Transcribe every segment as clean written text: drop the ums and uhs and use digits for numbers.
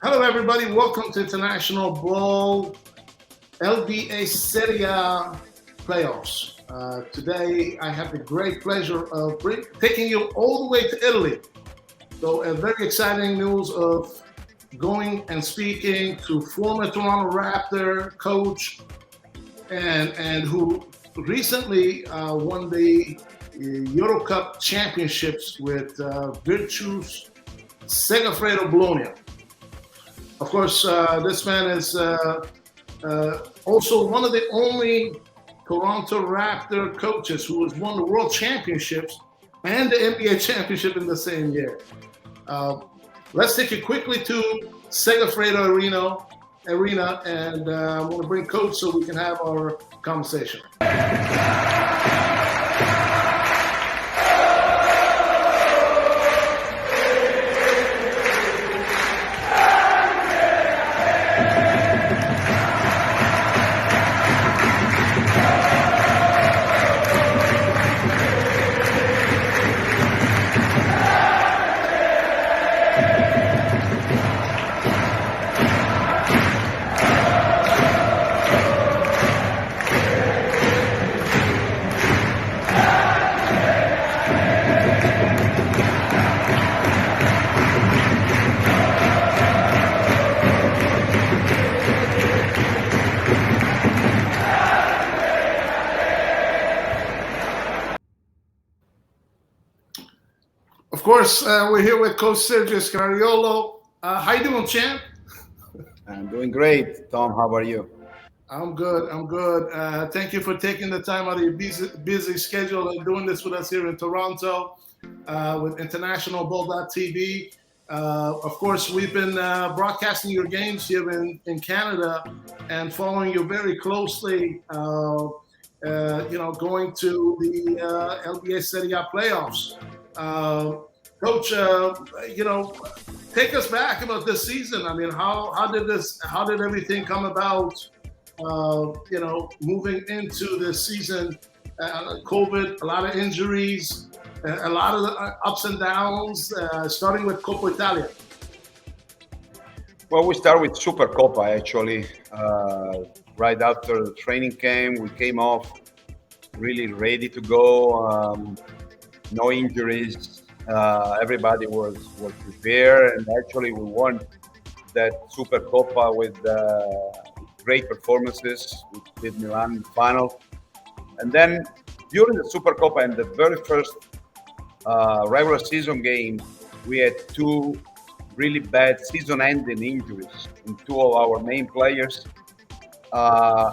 Hello, everybody. Welcome to International Ball LBA Serie playoffs. Today, I have the great pleasure of taking you all the way to Italy. So, a very exciting news of going and speaking to former Toronto Raptor coach and who recently won the Euro Cup championships with Virtus Segafredo Bologna. Of course, this man is also one of the only Toronto Raptor coaches who has won the World Championships and the NBA Championship in the same year. Let's take you quickly to Segafredo Arena, and I'm going to bring Coach so we can have our conversation. Of course, we're here with Coach Sergio Scariolo. How you doing, champ? I'm doing great. Tom, how are you? I'm good. Thank you for taking the time out of your busy schedule and doing this with us here in Toronto with International Ball.tv. Of course, we've been broadcasting your games here in Canada and following you very closely, going to the LBA Serie playoffs. Coach, take us back about this season. I mean, how did everything come about? Moving into this season, COVID, a lot of injuries, a lot of ups and downs, starting with Coppa Italia. Well, we start with Super Coppa actually. Right after the training camp, we came off really ready to go. No injuries. Everybody was prepared, and actually we won that Super Coppa with great performances. We did Milan in the final, and then during the Super Coppa and the very first regular season game, we had two really bad season-ending injuries in two of our main players.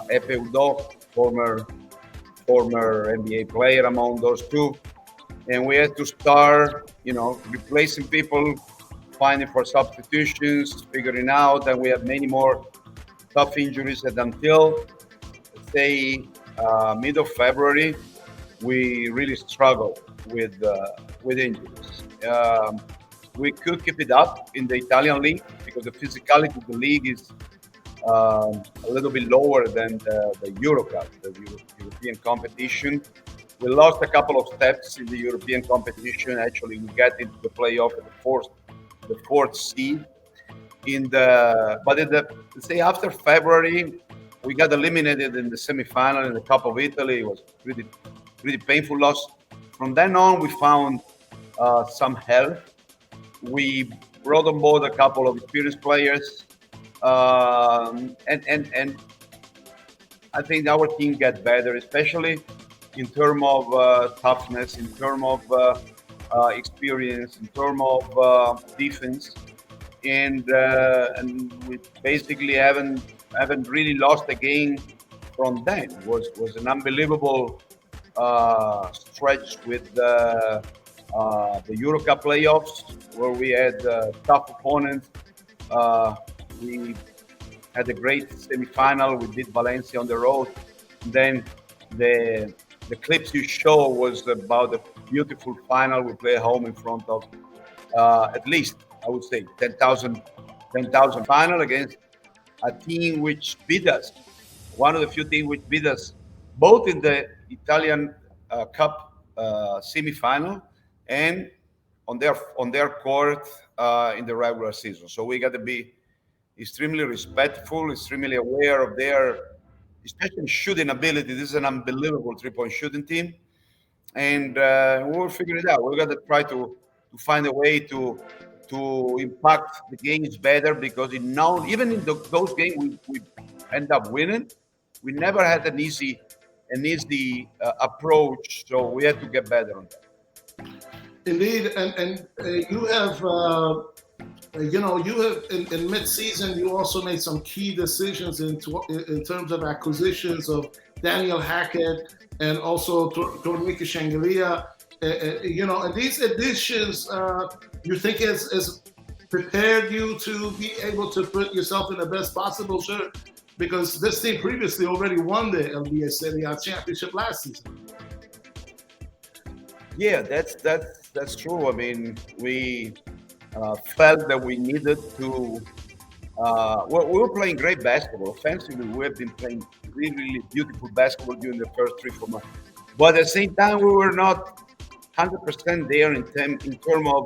Epe Udo, former NBA player among those two. And we had to start, replacing people, finding for substitutions, figuring out, and we had many more tough injuries. And until, say, mid of February, we really struggled with injuries. We could keep it up in the Italian league because the physicality of the league is a little bit lower than the Euro Cup, the European competition. We lost a couple of steps in the European competition. Actually, we got into the playoff at the fourth seed. After February, we got eliminated in the semifinal in the Cup of Italy. It was pretty painful loss. From then on, we found some help. We brought on board a couple of experienced players, and I think our team got better, especially in terms of toughness, in terms of experience, in terms of defense, and we basically haven't really lost a game from then. It was an unbelievable stretch with the Euro Cup playoffs, where we had tough opponents. We had a great semifinal. We beat Valencia on the road. Then the clips you show was about the beautiful final. We play home in front of at least, I would say, 10,000 final against a team which beat us. One of the few teams which beat us both in the Italian Cup semi-final and on their court in the regular season. So we got to be extremely respectful, extremely aware of their, especially shooting ability. This is an unbelievable three-point shooting team, and we'll figure it out. We're gonna try to find a way to impact the games better because in now even in those games we end up winning. We never had an easy approach, so we have to get better on that. Indeed, and you have you have in mid-season you also made some key decisions in terms of acquisitions of Daniel Hackett and also Tornike Shengelia. And these additions you think has prepared you to be able to put yourself in the best possible shirt because this team previously already won the LBA Serie championship last season. Yeah, that's true. I mean, we felt that we needed to. Well, we were playing great basketball. Offensively, we have been playing really, really beautiful basketball during the first 3 4 months. But at the same time, we were not 100% there in term of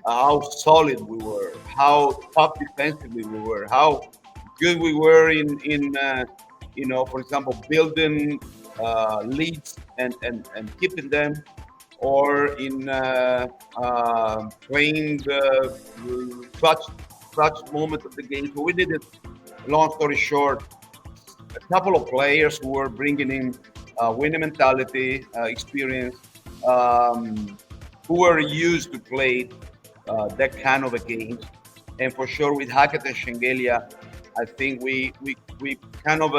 how solid we were, how tough defensively we were, how good we were in for example, building leads and keeping them, or in playing the clutch moment of the game. So we did it. Long story short, a couple of players who were bringing in winning mentality, experience, um, who were used to play that kind of a game. And for sure, with Hackett and Shengelia, I think we kind of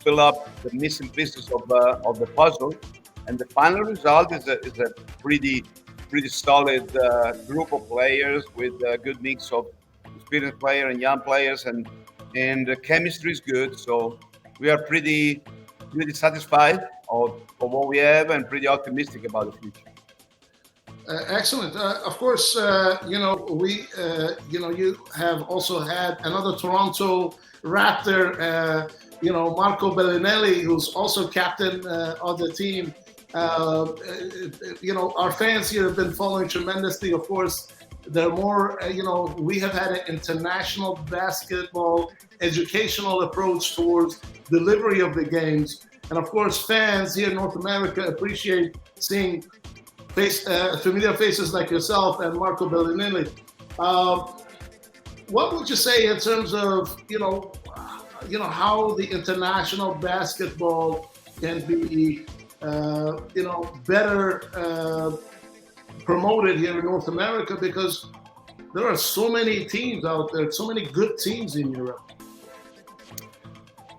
fill up the missing pieces of the puzzle. And the final result is a pretty solid group of players with a good mix of experienced player and young players, and the chemistry is good. So we are pretty satisfied of what we have and pretty optimistic about the future. Excellent. Of course, you have also had another Toronto Raptor, Marco Bellinelli, who's also captain of the team. Our fans here have been following tremendously. Of course, they're more, we have had an international basketball educational approach towards delivery of the games. And of course, fans here in North America appreciate seeing familiar faces like yourself and Marco Bellinelli. What would you say in terms of how the international basketball can be better promoted here in North America, because there are so many teams out there, so many good teams in Europe.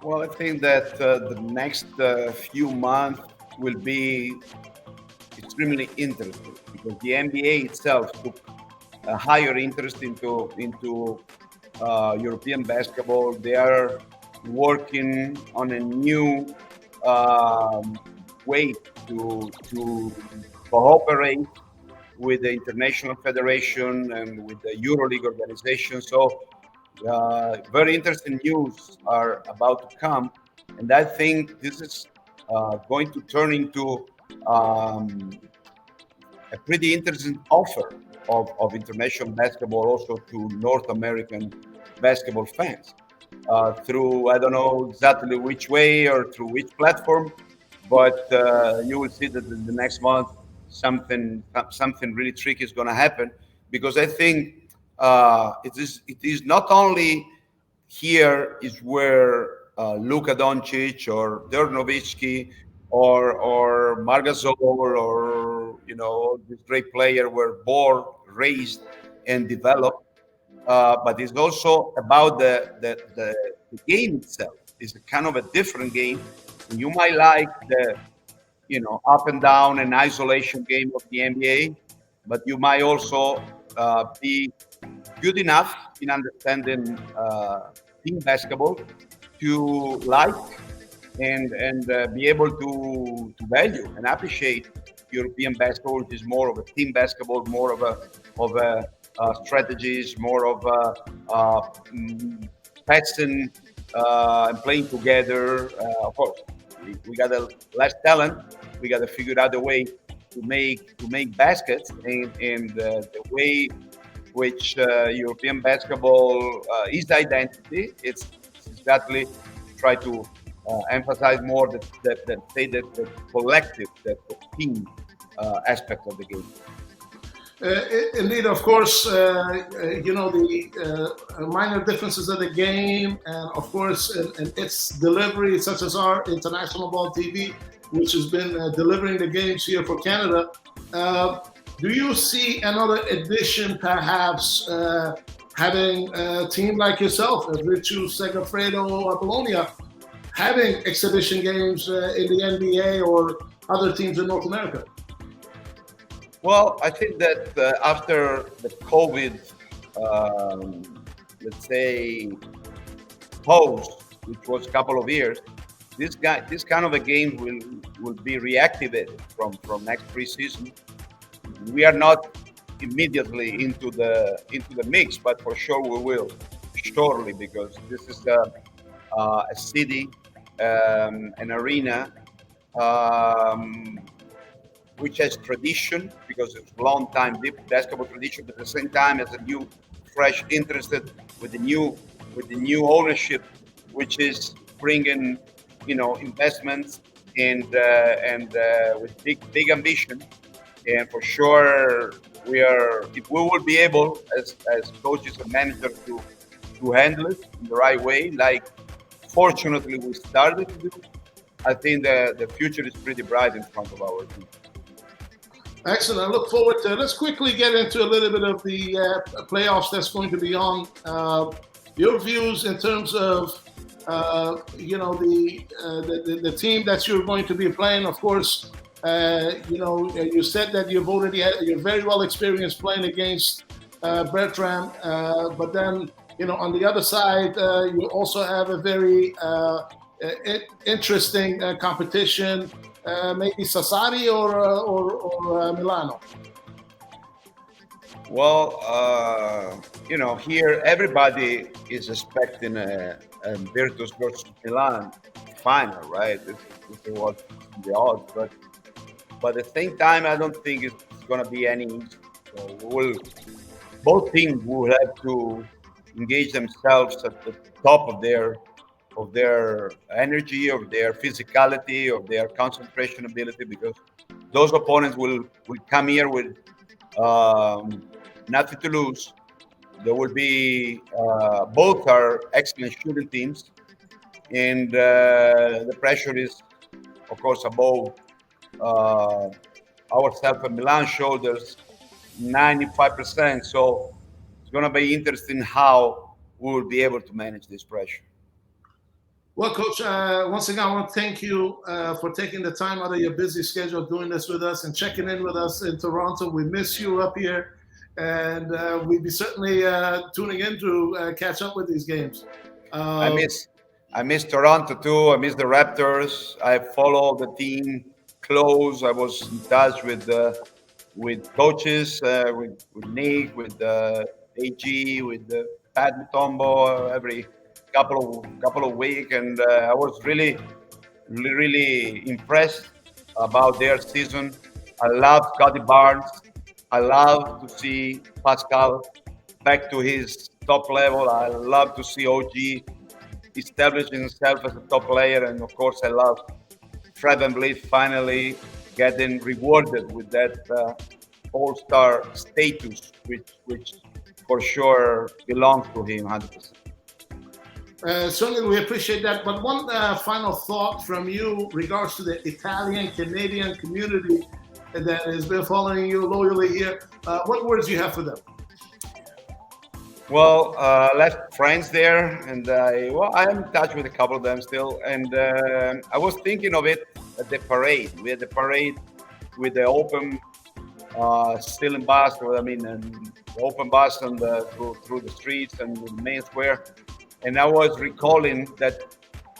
Well, I think that the next few months will be extremely interesting because the NBA itself took a higher interest into European basketball. They are working on a new way to cooperate with the International Federation and with the EuroLeague organization. So very interesting news are about to come, and I think this is going to turn into um, a pretty interesting offer of international basketball also to North American basketball fans through, I don't know exactly which way or through which platform, but you will see that in the next month something really tricky is going to happen, because I think it is not only here is where Luka Doncic or Dirk Nowitzki or Margasol or this great player were born, raised, and developed. But it's also about the game itself. It's a kind of a different game. And you might like the up and down and isolation game of the NBA, but you might also be good enough in understanding team basketball to like and be able to value and appreciate European basketball, which is more of a team basketball, more of a strategies, more of passing and playing together. Of course, we got a less talent. We got to figure out a way to make baskets, and the way which European basketball is identity. It's exactly try to emphasize more the collective, the team aspect of the game. Indeed, of course, the minor differences of the game, and of course, in its delivery, such as our International Ball TV, which has been delivering the games here for Canada. Do you see another edition, perhaps, having a team like yourself, Virtu Segafredo Bologna, having exhibition games in the NBA or other teams in North America? Well, I think that after the COVID, let's say, pause, which was a couple of years, this kind of a game will be reactivated from next preseason. We are not immediately into the mix, but for sure we will shortly, because this is a city, an arena. Which has tradition, because it's long time deep basketball tradition, but at the same time as a new, fresh, interested with the new ownership, which is bringing investments and with big ambition, and for sure if we will be able as coaches and managers to handle it in the right way, like fortunately we started to do. I think the future is pretty bright in front of our team. Excellent. I look forward to it. Let's quickly get into a little bit of the playoffs that's going to be on. Your views in terms of the team that you're going to be playing. Of course, you said that you're very well experienced playing against Bertrand, but then on the other side you also have a very interesting competition. Maybe Sassari or Milano. Well, here everybody is expecting a Virtus versus Milan final, right? This was the odds, but at the same time, I don't think it's going to be any. So both teams will have to engage themselves at the top of their energy, of their physicality, of their concentration ability, because those opponents will come here with nothing to lose. There will be both are excellent shooting teams, and the pressure is, of course, above ourselves and Milan shoulders, 95%. So it's going to be interesting how we will be able to manage this pressure. Well, Coach, once again, I want to thank you for taking the time out of your busy schedule, doing this with us and checking in with us in Toronto. We miss you up here, and we'd be certainly tuning in to catch up with these games. I miss Toronto too. I miss the Raptors. I follow the team close. I was in touch with coaches, with Nick, with AG, with Pat Mutombo every couple of weeks, and I was really impressed about their season. I love Scotty Barnes. I love to see Pascal back to his top level. I love to see OG establishing himself as a top player, and of course I love Fred VanVleet finally getting rewarded with that all-star status, which for sure belongs to him 100%. Certainly, we appreciate that. But one final thought from you regards to the Italian-Canadian community that has been following you loyally here. What words do you have for them? Well, left friends there, and I am in touch with a couple of them still. And I was thinking of it at the parade. We had the parade with the open still in Boston. And the open bus through the streets and the main square. And I was recalling that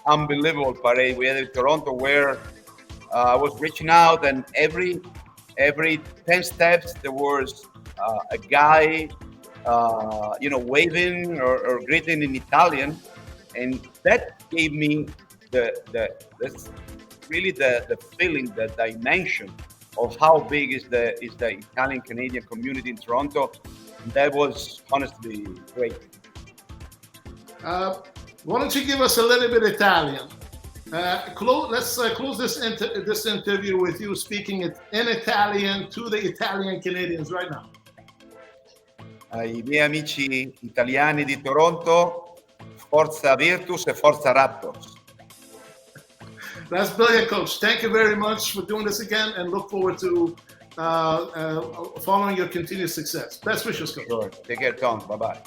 unbelievable parade we had in Toronto, where I was reaching out, and every 10 steps there was a guy, waving or greeting in Italian, and that gave me that's really the feeling, the dimension of how big is the Italian Canadian community in Toronto. That was honestly great. Why don't you give us a little bit Italian? Let's close this interview with you speaking it in Italian to the Italian Canadians right now. Ai miei amici italiani di Toronto, forza Virtus e forza Raptors. That's brilliant, Coach. Thank you very much for doing this again, and look forward to following your continued success. Best wishes, Coach. Sure. Take care, Tom. Bye-bye.